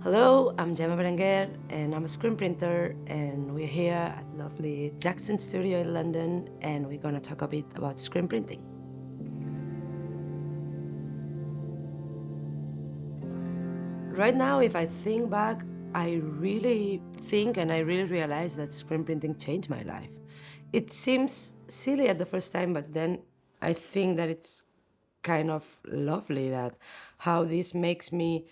Hello, I'm Gemma Berenguer and I'm a screen printer, and we're here at lovely Jackson Studio in London, and we're gonna talk a bit about screen printing. Right now, if I think back, I really think and I really realize that screen printing changed my life. It seems silly at the first time, but then I think that it's kind of lovely that how this makes me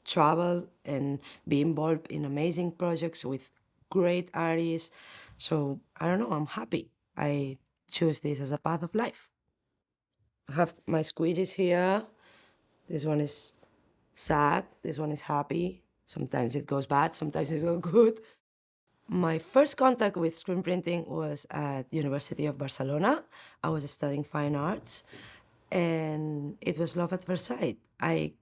travel and be involved in amazing projects with great artists. So I don't know, I'm happy. I choose this as a path of life. I have my squeegees here. This one is sad, this one is happy. Sometimes it goes bad, sometimes it goes good. My first contact with screen printing was at University of Barcelona. I was studying fine arts, and it was love at first sight. I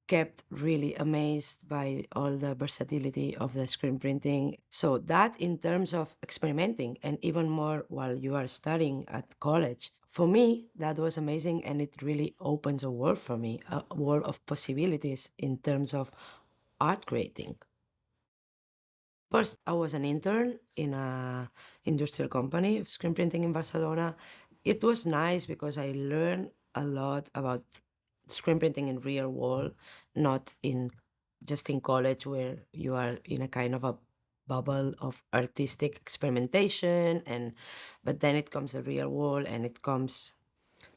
kept really amazed by all the versatility of the screen printing. So that in terms of experimenting, and even more while you are studying at college, for me, that was amazing, and it really opens a world for me, a world of possibilities in terms of art creating. First, I was an intern in a industrial company of screen printing in Barcelona. It was nice because I learned a lot about screen printing in real world, not in just in college where you are in a kind of a bubble of artistic experimentation, and but then it comes the real world and it comes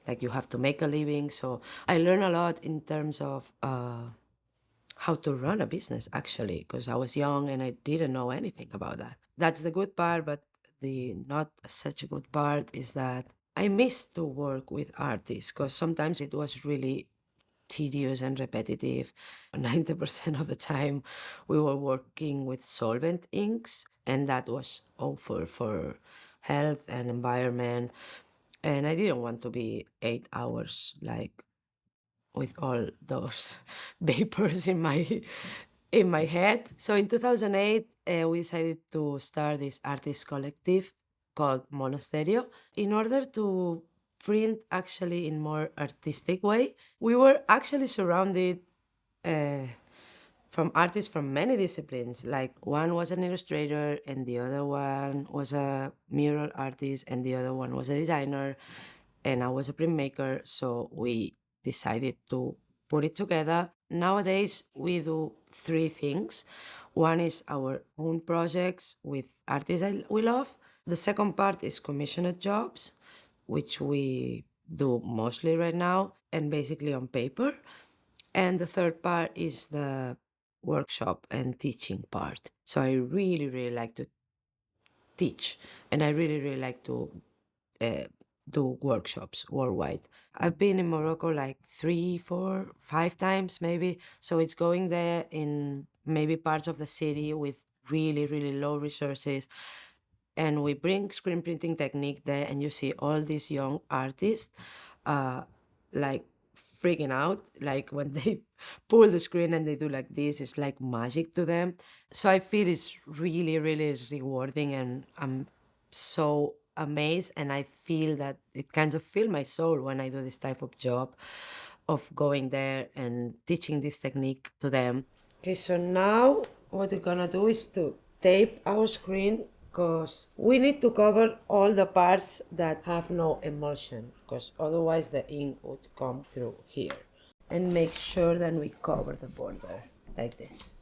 like you have to make a living. So I learned a lot in terms of how to run a business, actually, because I was young and I didn't know anything about that. That's the good part, but the not such a good part is that I missed to work with artists because sometimes it was really tedious and repetitive. 90% of the time we were working with solvent inks, and that was awful for health and environment. And I didn't want to be 8 hours like with all those vapors in my head. So in 2008, we decided to start this artist collective called Monostereo in order to print actually in more artistic way. We were actually surrounded uh, from artists from many disciplines. Like one was an illustrator, and the other one was a mural artist, and the other one was a designer, and I was a printmaker. So we decided to put it together. Nowadays, we do three things. One is our own projects with artists we love. The second part is commissioned jobs, which we do mostly right now and basically on paper. And the third part is the workshop and teaching part. So I really, really like to teach, and I really, really like to uh, do workshops worldwide. I've been in Morocco like 3, 4, 5 times maybe. So it's going there in maybe parts of the city with really, really low resources. And we bring screen printing technique there, and you see all these young artists uh, like freaking out. Like when they pull the screen and they do like this, it's like magic to them. So I feel it's really, really rewarding, and I'm so amazed, and I feel that it kind of fill my soul when I do this type of job of going there and teaching this technique to them. Okay, so now what we're gonna do is to tape our screen because we need to cover all the parts that have no emulsion, because otherwise the ink would come through here. And make sure that we cover the border like this.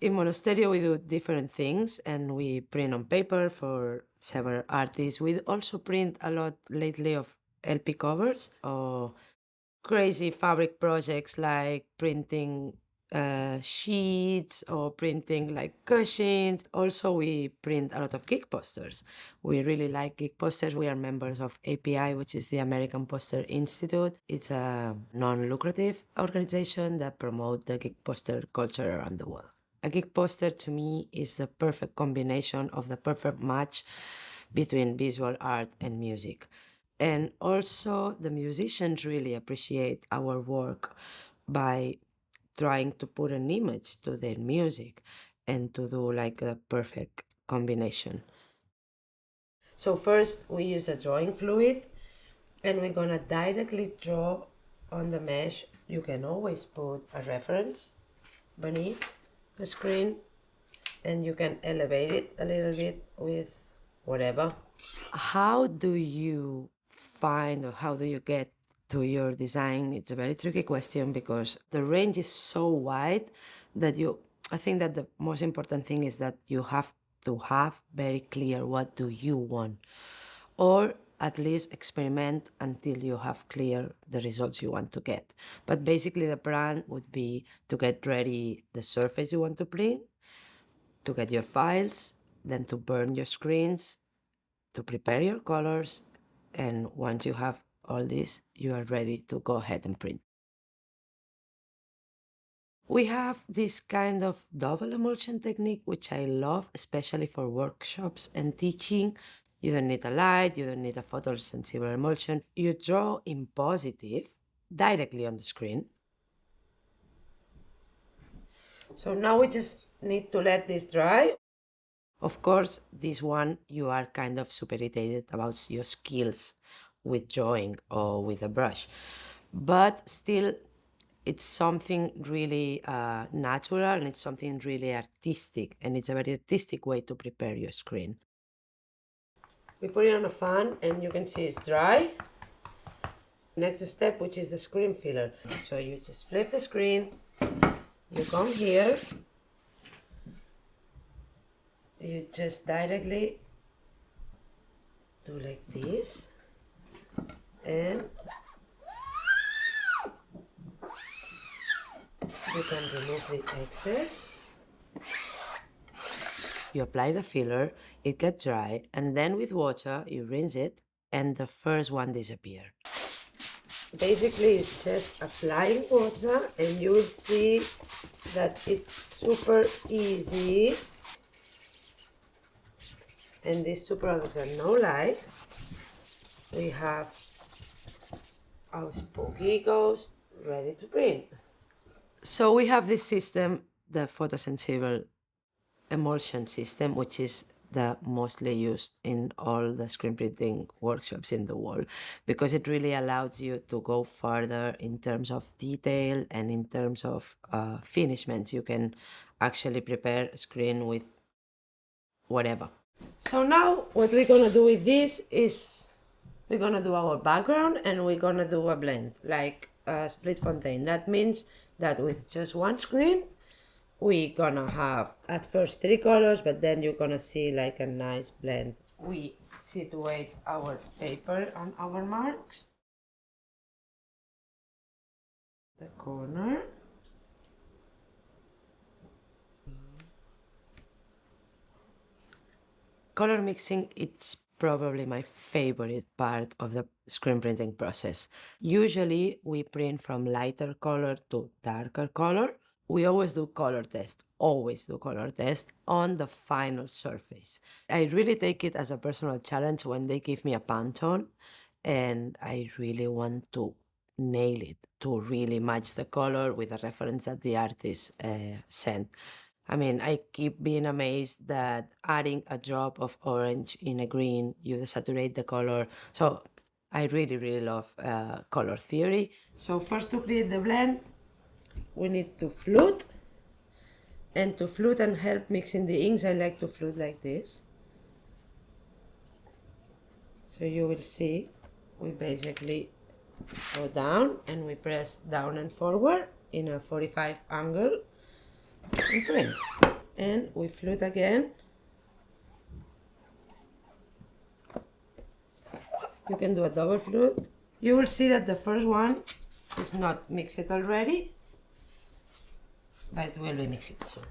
In Monostereo, we do different things, and we print on paper for several artists. We also print a lot lately of LP covers or crazy fabric projects like printing sheets or printing like cushions. Also, we print a lot of geek posters. We really like geek posters. We are members of API, which is the American Poster Institute. It's a non-lucrative organization that promotes the geek poster culture around the world. A geek poster to me is the perfect combination of the perfect match between visual art and music. And also, the musicians really appreciate our work by trying to put an image to their music and to do like a perfect combination. So, first, we use a drawing fluid, and we're gonna directly draw on the mesh. You can always put a reference beneath. the screen and you can elevate it a little bit with whatever. How do you find, or how do you get to your design? It's a very tricky question because the range is so wide that I think that the most important thing is that you have to have very clear what do you want, or at least experiment until you have clear the results you want to get. But basically the plan would be to get ready the surface you want to print, to get your files, then to burn your screens, to prepare your colors, and once you have all this, you are ready to go ahead and print. We have this kind of double emulsion technique, which I love, especially for workshops and teaching. You don't need a light, you don't need a photosensible emulsion. You draw in positive directly on the screen. So now we just need to let this dry. Of course, this one you are kind of super irritated about your skills with drawing or with a brush, but still it's something really natural, and it's something really artistic, and it's a very artistic way to prepare your screen. We put it on a fan and you can see it's dry. Next step, which is the screen filler. So you just flip the screen, you come here, you just directly do like this, and you can remove the excess. You apply the filler, it gets dry, and then with water you rinse it and the first one disappears. Basically it's just applying water and you will see that it's super easy. And these two products are no light. We have our spooky ghost ready to print. So we have this system, the photosensible emulsion system, which is the mostly used in all the screen printing workshops in the world, because it really allows you to go further in terms of detail and in terms of finishments. You can actually prepare a screen with whatever. So now what we're gonna do with this is we're gonna do our background and we're gonna do a blend, like a split fontaine. That means that with just one screen, we're gonna have at first 3 colors, but then you're gonna see like a nice blend. We situate our paper on our marks, the corner. Color mixing, it's probably my favorite part of the screen printing process. Usually we print from lighter color to darker color. We always do color test on the final surface. I really take it as a personal challenge when they give me a Pantone and I really want to nail it, to really match the color with the reference that the artist sent. I mean, I keep being amazed that adding a drop of orange in a green, you desaturate the color. So I really, really love color theory. So first, to create the blend, we need to flute. And to flute and help mixing the inks, I like to flute like this. So you will see, we basically go down and we press down and forward in a 45 angle and print. And we flute again. You can do a double flute. You will see that the first one is not mixed already, but it will be mixed soon.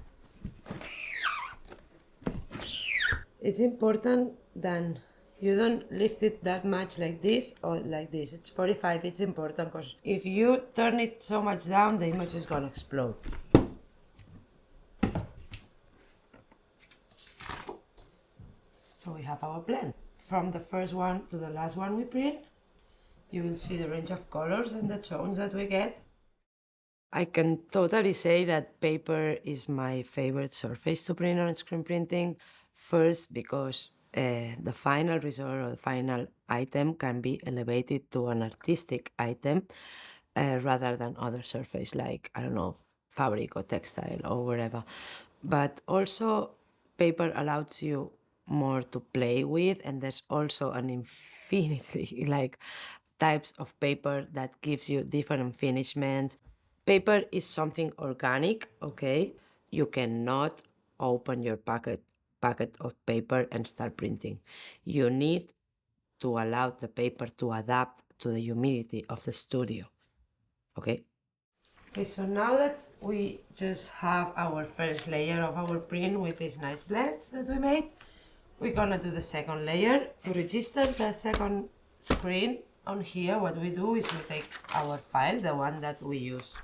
It's important that you don't lift it that much like this or like this. It's 45, it's important, because if you turn it so much down, the image is gonna explode. So we have our blend. From the first one to the last one we print, you will see the range of colors and the tones that we get. I can totally say that paper is my favorite surface to print on screen printing. First, because the final result or the final item can be elevated to an artistic item rather than other surface like, I don't know, fabric or textile or whatever. But also paper allows you more to play with, and there's also an infinity like types of paper that gives you different finishments. Paper is something organic, okay? You cannot open your packet of paper and start printing. You need to allow the paper to adapt to the humidity of the studio, okay? Okay, so now that we just have our first layer of our print with these nice blends that we made, we're gonna do the second layer. To register the second screen on here, what we do is we take our file, the one that we use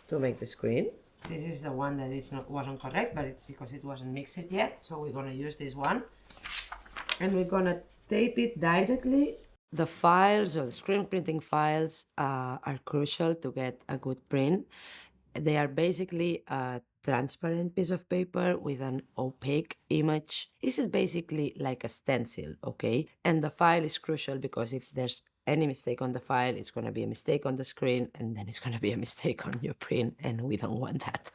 to make the screen. This is the one that wasn't correct, but because it wasn't mixed yet, so we're gonna use this one. And we're gonna tape it directly. The files or the screen printing files are crucial to get a good print. They are basically a transparent piece of paper with an opaque image. This is basically like a stencil, okay? And the file is crucial because if there's any mistake on the file, it's going to be a mistake on the screen, and then it's going to be a mistake on your print, and we don't want that.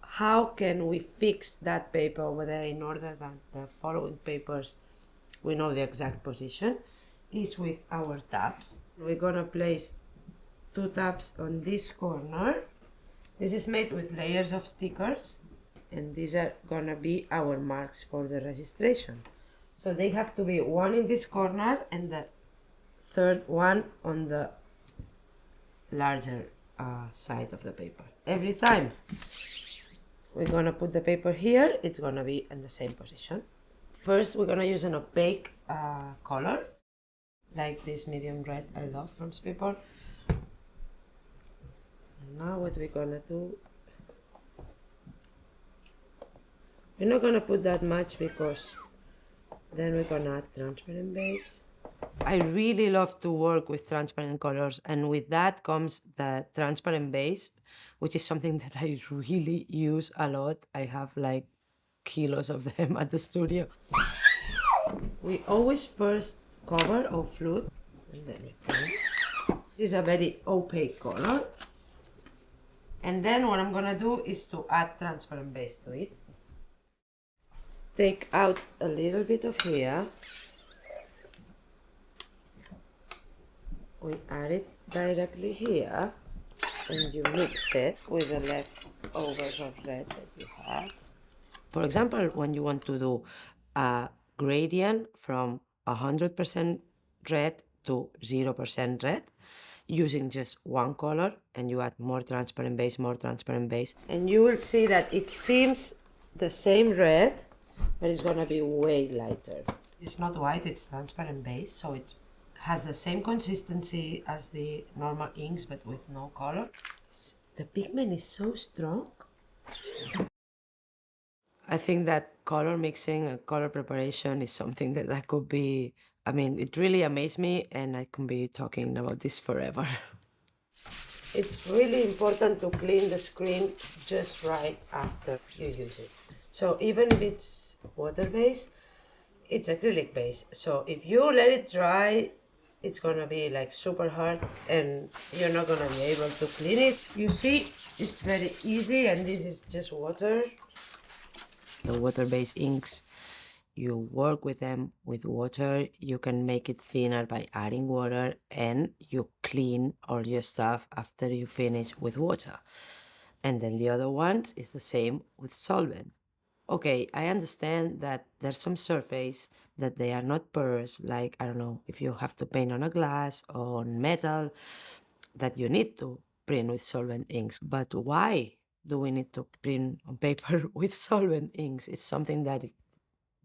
How can we fix that paper over there in order that the following papers we know the exact position? Is with our tabs. We're gonna place 2 tabs on this corner. This is made with layers of stickers, and these are gonna be our marks for the registration. So they have to be one in this corner and the third one on the larger side of the paper. Every time we're gonna put the paper here, it's gonna be in the same position. First, we're gonna use an opaque color, like this medium red I love from Spipper. So now what we're gonna do, we're not gonna put that much because then we're gonna add transparent base. I really love to work with transparent colors, and with that comes the transparent base, which is something that I really use a lot. I have like kilos of them at the studio. We always first cover or flute, and then we print. This is a very opaque color. And then what I'm gonna do is to add transparent base to it. Take out a little bit of here. We add it directly here, and you mix it with the leftovers of red that you had. For example, when you want to do a gradient from 100% red to 0% red, using just one color, and you add more transparent base, and you will see that it seems the same red, but it's gonna be way lighter. It's not white, it's transparent base, so it has the same consistency as the normal inks, but with no color. The pigment is so strong. I think that color mixing and color preparation is something that could be, I mean, it really amazed me, and I can be talking about this forever. It's really important to clean the screen just right after you use it. So even if it's water-based, it's acrylic base. So if you let it dry, it's gonna be like super hard and you're not gonna be able to clean it. You see, it's very easy, and this is just water. The water-based inks, you work with them with water, you can make it thinner by adding water, and you clean all your stuff after you finish with water. And then the other ones is the same with solvent. Okay, I understand that there's some surface that they are not porous, like, I don't know, if you have to paint on a glass or on metal, that you need to print with solvent inks. But why do we need to print on paper with solvent inks? It's something that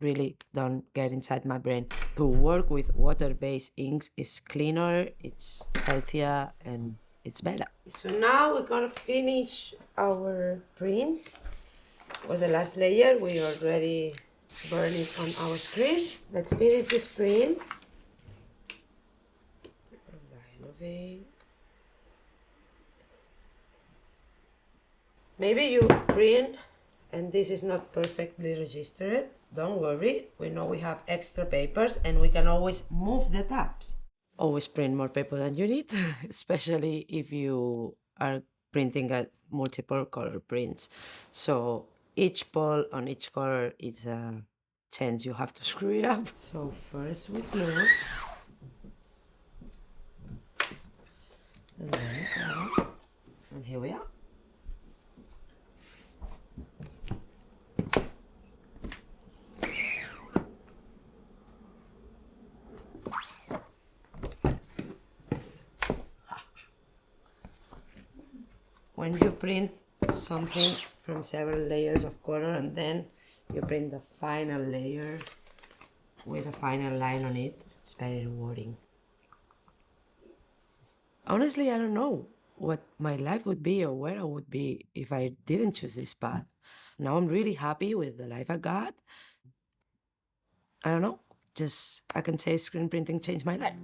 really don't get inside my brain. To work with water-based inks is cleaner, it's healthier, and it's better. So now we're gonna finish our print. For the last layer, we already burned it on our screen. Let's finish this print. Maybe you print and this is not perfectly registered. Don't worry, we know we have extra papers and we can always move the tabs. Always print more paper than you need, especially if you are printing at multiple color prints. So each ball on each color is a change. You have to screw it up. So first we flute, and then color, and here we are. When you print something from several layers of color and then you print the final layer with a final line on it, it's very rewarding. Honestly, I don't know what my life would be or where I would be if I didn't choose this path. Now I'm really happy with the life I got. I don't know, just I can say screen printing changed my life.